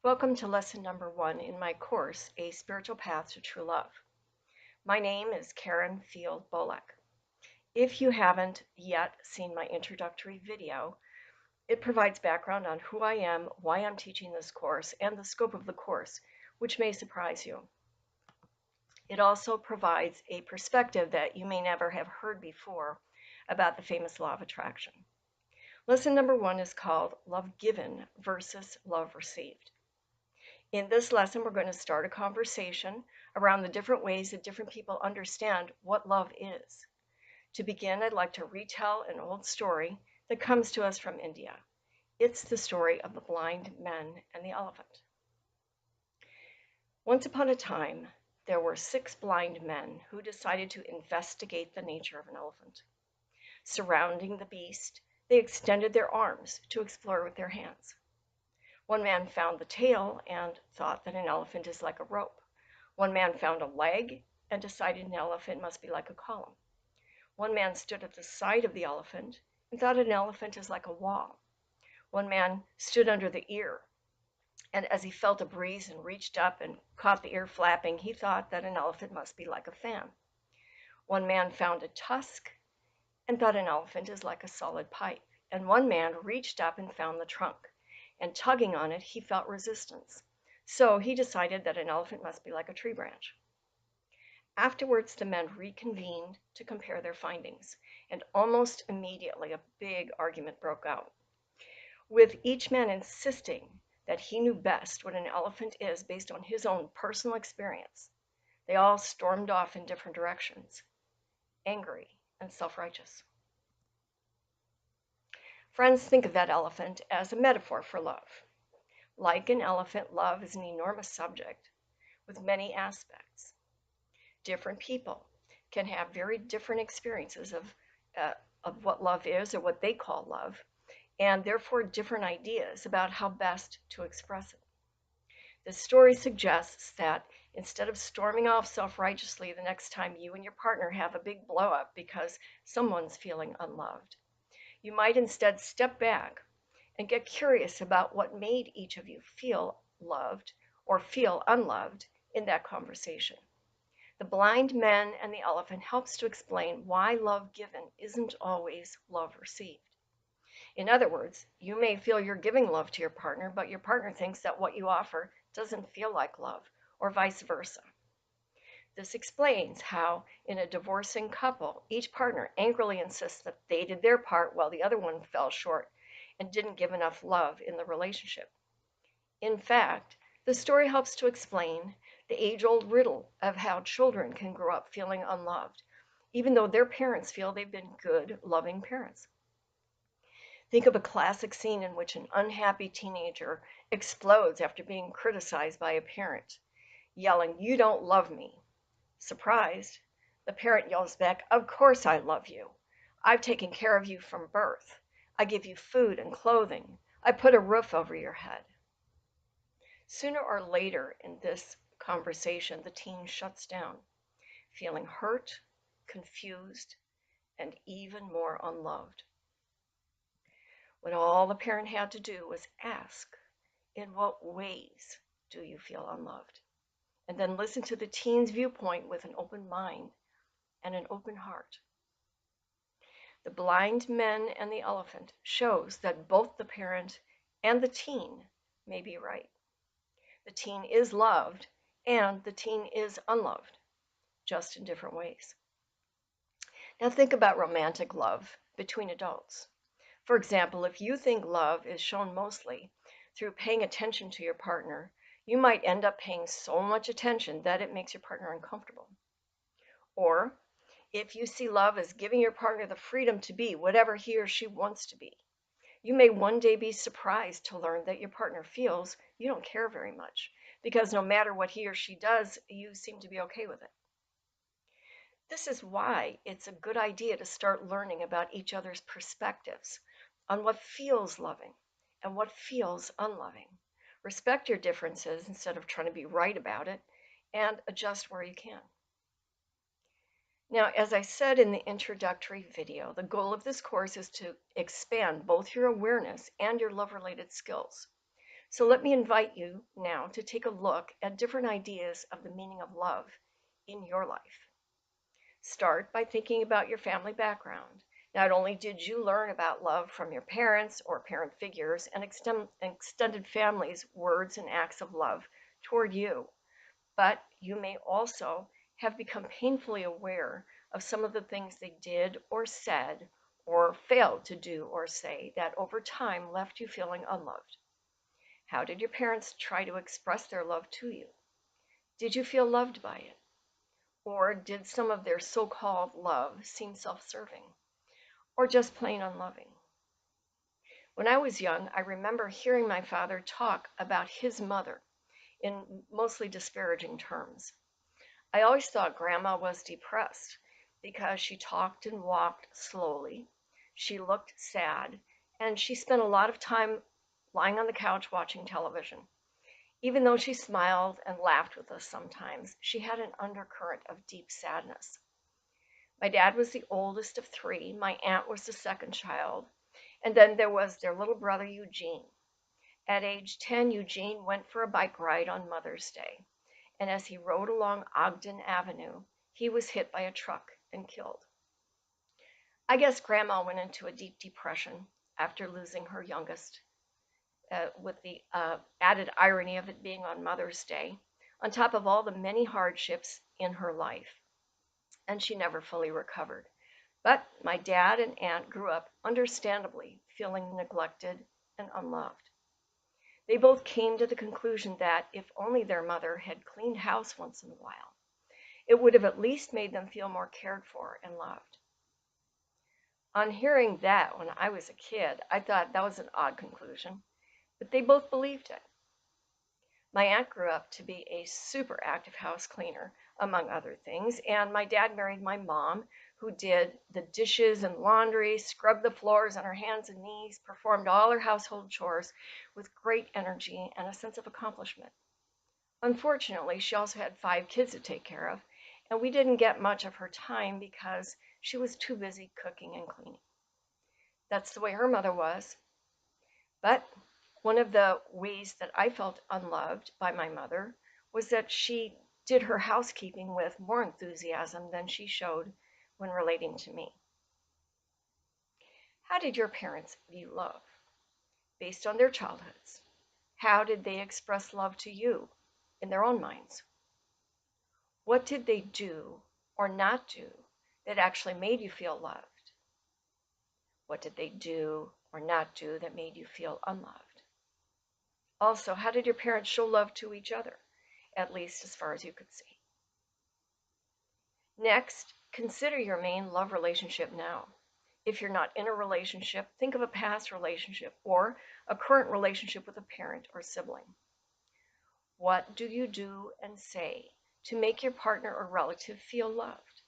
Welcome to lesson number 1 in my course, A Spiritual Path to True Love. My name is Karen Field Bolek. If you haven't yet seen my introductory video, it provides background on who I am, why I'm teaching this course, and the scope of the course, which may surprise you. It also provides a perspective that you may never have heard before about the famous law of attraction. Lesson number 1 is called Love Given versus Love Received. In this lesson, we're going to start a conversation around the different ways that different people understand what love is. To begin, I'd like to retell an old story that comes to us from India. It's the story of the blind men and the elephant. Once upon a time, there were 6 blind men who decided to investigate the nature of an elephant. Surrounding the beast, they extended their arms to explore with their hands. One man found the tail and thought that an elephant is like a rope. One man found a leg and decided an elephant must be like a column. One man stood at the side of the elephant and thought an elephant is like a wall. One man stood under the ear, and as he felt a breeze and reached up and caught the ear flapping, he thought that an elephant must be like a fan. One man found a tusk and thought an elephant is like a solid pipe. And one man reached up and found the trunk, and tugging on it, he felt resistance. So he decided that an elephant must be like a tree branch. Afterwards, the men reconvened to compare their findings, and almost immediately a big argument broke out, with each man insisting that he knew best what an elephant is based on his own personal experience. They all stormed off in different directions, angry and self-righteous. Friends, think of that elephant as a metaphor for love. Like an elephant, love is an enormous subject with many aspects. Different people can have very different experiences of what love is or what they call love, and therefore different ideas about how best to express it. This story suggests that instead of storming off self-righteously the next time you and your partner have a big blow-up because someone's feeling unloved, you might instead step back and get curious about what made each of you feel loved or feel unloved in that conversation. The blind men and the elephant helps to explain why love given isn't always love received. In other words, you may feel you're giving love to your partner, but your partner thinks that what you offer doesn't feel like love, or vice versa. This explains how, in a divorcing couple, each partner angrily insists that they did their part while the other one fell short and didn't give enough love in the relationship. In fact, the story helps to explain the age-old riddle of how children can grow up feeling unloved, even though their parents feel they've been good, loving parents. Think of a classic scene in which an unhappy teenager explodes after being criticized by a parent, yelling, "You don't love me." Surprised, the parent yells back, "Of course I love you. I've taken care of you from birth. I give you food and clothing. I put a roof over your head." Sooner or later in this conversation, the teen shuts down, feeling hurt, confused, and even more unloved. When all the parent had to do was ask, "In what ways do you feel unloved?" And then listen to the teen's viewpoint with an open mind and an open heart. The blind men and the elephant shows that both the parent and the teen may be right. The teen is loved and the teen is unloved, just in different ways. Now think about romantic love between adults. For example, if you think love is shown mostly through paying attention to your partner, you might end up paying so much attention that it makes your partner uncomfortable. Or if you see love as giving your partner the freedom to be whatever he or she wants to be, you may one day be surprised to learn that your partner feels you don't care very much, because no matter what he or she does, you seem to be okay with it. This is why it's a good idea to start learning about each other's perspectives on what feels loving and what feels unloving. Respect your differences instead of trying to be right about it, and adjust where you can. Now, as I said in the introductory video, the goal of this course is to expand both your awareness and your love-related skills. So let me invite you now to take a look at different ideas of the meaning of love in your life. Start by thinking about your family background. Not only did you learn about love from your parents or parent figures and extended families' words and acts of love toward you, but you may also have become painfully aware of some of the things they did or said or failed to do or say that over time left you feeling unloved. How did your parents try to express their love to you? Did you feel loved by it? Or did some of their so-called love seem self-serving or just plain unloving? When I was young, I remember hearing my father talk about his mother in mostly disparaging terms. I always thought Grandma was depressed because she talked and walked slowly, she looked sad, and she spent a lot of time lying on the couch watching television. Even though she smiled and laughed with us sometimes, she had an undercurrent of deep sadness. My dad was the oldest of three, my aunt was the second child, and then there was their little brother Eugene. At age 10, Eugene went for a bike ride on Mother's Day, and as he rode along Ogden Avenue, he was hit by a truck and killed. I guess Grandma went into a deep depression after losing her youngest, with the added irony of it being on Mother's Day, on top of all the many hardships in her life, and she never fully recovered. But my dad and aunt grew up, understandably, feeling neglected and unloved. They both came to the conclusion that if only their mother had cleaned house once in a while, it would have at least made them feel more cared for and loved. On hearing that when I was a kid, I thought that was an odd conclusion, but they both believed it. My aunt grew up to be a super active house cleaner, among other things, and my dad married my mom, who did the dishes and laundry, scrubbed the floors on her hands and knees, performed all her household chores with great energy and a sense of accomplishment. Unfortunately, she also had 5 kids to take care of, and we didn't get much of her time because she was too busy cooking and cleaning. That's the way her mother was. But one of the ways that I felt unloved by my mother was that she did her housekeeping with more enthusiasm than she showed when relating to me. How did your parents view love based on their childhoods? How did they express love to you in their own minds? What did they do or not do that actually made you feel loved? What did they do or not do that made you feel unloved? Also, how did your parents show love to each other, at least as far as you could see? Next, consider your main love relationship now. If you're not in a relationship, think of a past relationship or a current relationship with a parent or sibling. What do you do and say to make your partner or relative feel loved?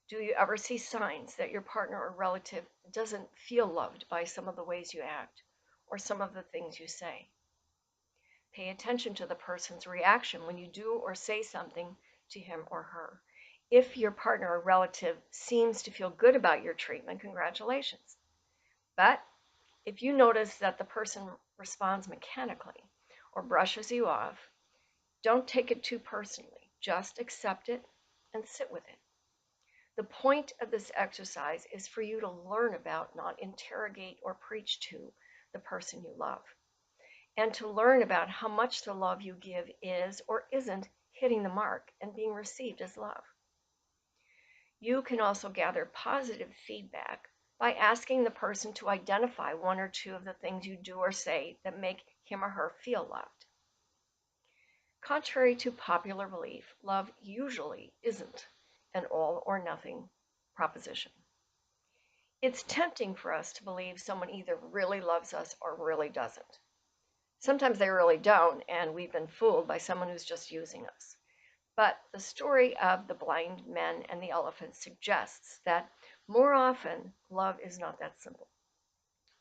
Do you ever see signs that your partner or relative doesn't feel loved by some of the ways you act or some of the things you say? Pay attention to the person's reaction when you do or say something to him or her. If your partner or relative seems to feel good about your treatment, congratulations. But if you notice that the person responds mechanically or brushes you off, don't take it too personally. Just accept it and sit with it. The point of this exercise is for you to learn about, not interrogate or preach to, the person you love, and to learn about how much the love you give is or isn't hitting the mark and being received as love. You can also gather positive feedback by asking the person to identify one or two of the things you do or say that make him or her feel loved. Contrary to popular belief, love usually isn't an all or nothing proposition. It's tempting for us to believe someone either really loves us or really doesn't. Sometimes they really don't, and we've been fooled by someone who's just using us. But the story of the blind men and the elephant suggests that more often love is not that simple.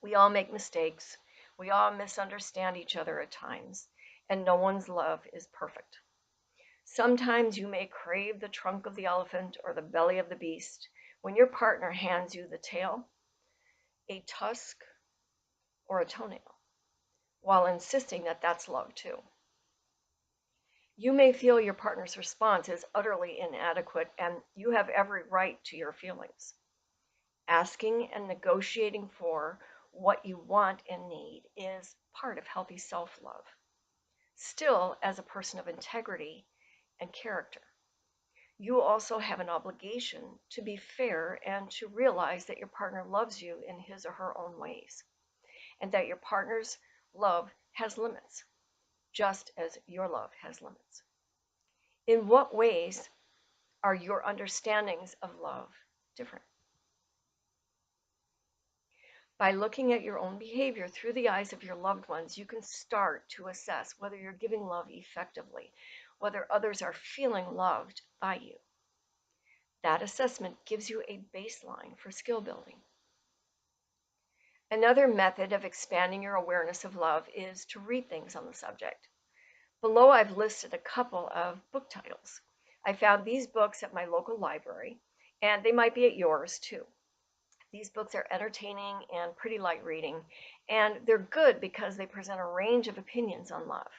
We all make mistakes, we all misunderstand each other at times, and no one's love is perfect. Sometimes you may crave the trunk of the elephant or the belly of the beast when your partner hands you the tail, a tusk, or a toenail. while insisting that that's love too. You may feel your partner's response is utterly inadequate, and you have every right to your feelings. Asking and negotiating for what you want and need is part of healthy self love. Still, as a person of integrity and character, you also have an obligation to be fair and to realize that your partner loves you in his or her own ways, and that your partner's love has limits, just as your love has limits. In what ways are your understandings of love different? By looking at your own behavior through the eyes of your loved ones, you can start to assess whether you're giving love effectively, whether others are feeling loved by you. That assessment gives you a baseline for skill building. Another method of expanding your awareness of love is to read things on the subject. Below, I've listed a couple of book titles. I found these books at my local library, and they might be at yours too. These books are entertaining and pretty light reading, and they're good because they present a range of opinions on love.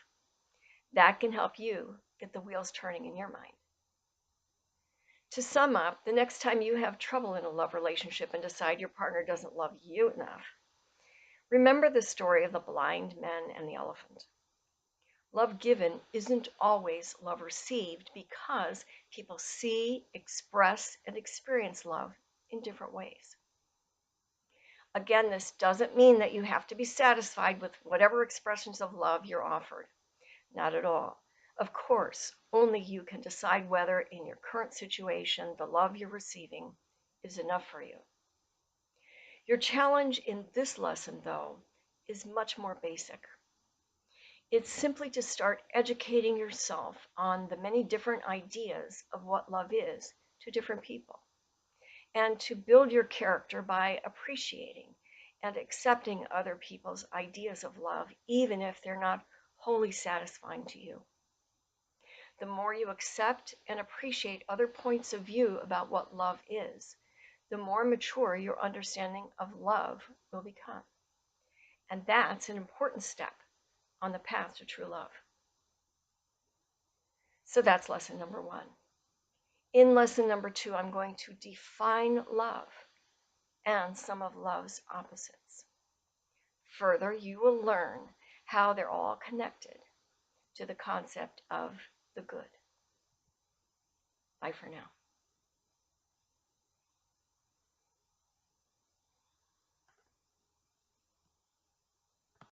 That can help you get the wheels turning in your mind. To sum up, the next time you have trouble in a love relationship and decide your partner doesn't love you enough, remember the story of the blind men and the elephant. Love given isn't always love received because people see, express, and experience love in different ways. Again, this doesn't mean that you have to be satisfied with whatever expressions of love you're offered. Not at all. Of course, only you can decide whether in your current situation the love you're receiving is enough for you. Your challenge in this lesson, though, is much more basic. It's simply to start educating yourself on the many different ideas of what love is to different people, and to build your character by appreciating and accepting other people's ideas of love, even if they're not wholly satisfying to you. The more you accept and appreciate other points of view about what love is, the more mature your understanding of love will become. And that's an important step on the path to true love. So that's lesson number 1. In lesson number 2, I'm going to define love and some of love's opposites. Further, you will learn how they're all connected to the concept of the good. Bye for now.